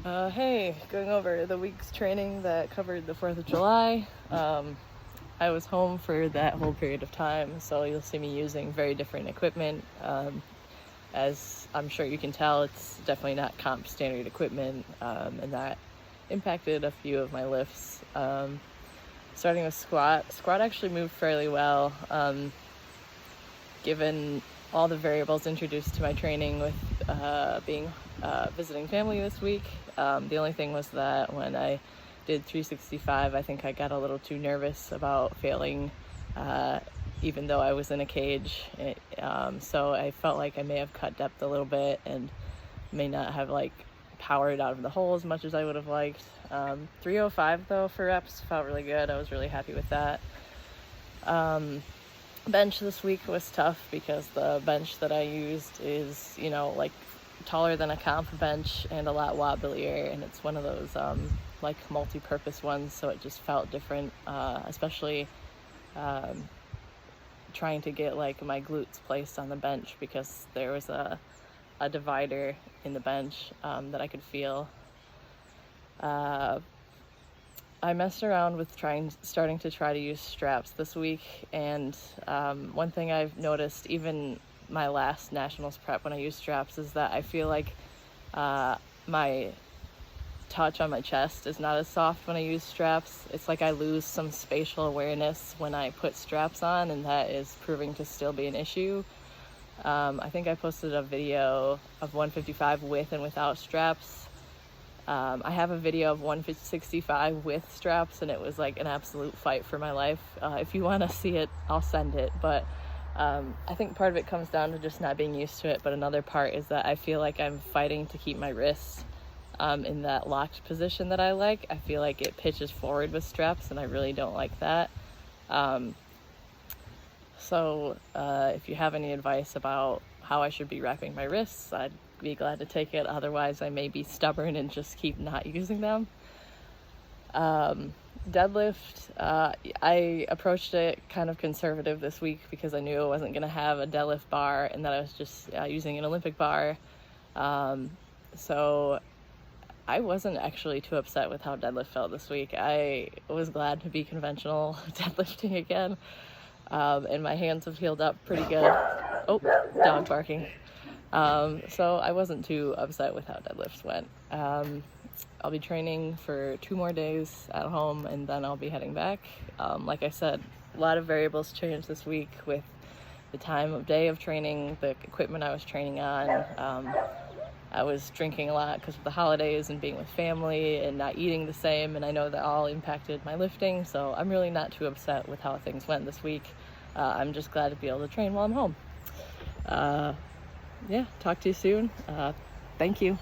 Hey, going over the week's training that covered the 4th of July. I was home for that whole period of time, so you'll see me using very different equipment. As I'm sure you can tell, it's definitely not comp standard equipment, and that impacted a few of my lifts. Starting with squat. Squat actually moved fairly well, given all the variables introduced to my training with being visiting family this week. The only thing was that when I did 365, I think I got a little too nervous about failing, even though I was in a cage. So I felt like I may have cut depth a little bit and may not have powered out of the hole as much as I would have liked. 305 though for reps felt really good. I was really happy with that. Bench this week was tough because the bench that I used is, taller than a comp bench and a lot wobblier, and it's one of those multi-purpose ones, so it just felt different, especially trying to get my glutes placed on the bench because there was a divider in the bench that I could feel. I messed around with starting to try to use straps this week, and one thing I've noticed, even my last nationals prep when I used straps, is that I feel like my touch on my chest is not as soft when I use straps. It's like I lose some spatial awareness when I put straps on, and that is proving to still be an issue. I think I posted a video of 155 with and without straps. I have a video of 165 with straps, and it was an absolute fight for my life. If you want to see it, I'll send it. But I think part of it comes down to just not being used to it. But another part is that I feel like I'm fighting to keep my wrists in that locked position that I like. I feel like it pitches forward with straps, and I really don't like that. So if you have any advice about how I should be wrapping my wrists, I'd be glad to take it. Otherwise, I may be stubborn and just keep not using them. Deadlift, I approached it kind of conservative this week because I knew I wasn't going to have a deadlift bar and that I was just using an Olympic bar. So I wasn't actually too upset with how deadlift felt this week. I was glad to be conventional deadlifting again. And my hands have healed up pretty good. Oh, dog barking. So I wasn't too upset with how deadlifts went. I'll be training for 2 more days at home, and then I'll be heading back. Like I said, a lot of variables changed this week with the time of day of training, the equipment I was training on. I was drinking a lot because of the holidays and being with family and not eating the same, and I know that all impacted my lifting, so I'm really not too upset with how things went this week. I'm just glad to be able to train while I'm home. Talk to you soon. Thank you.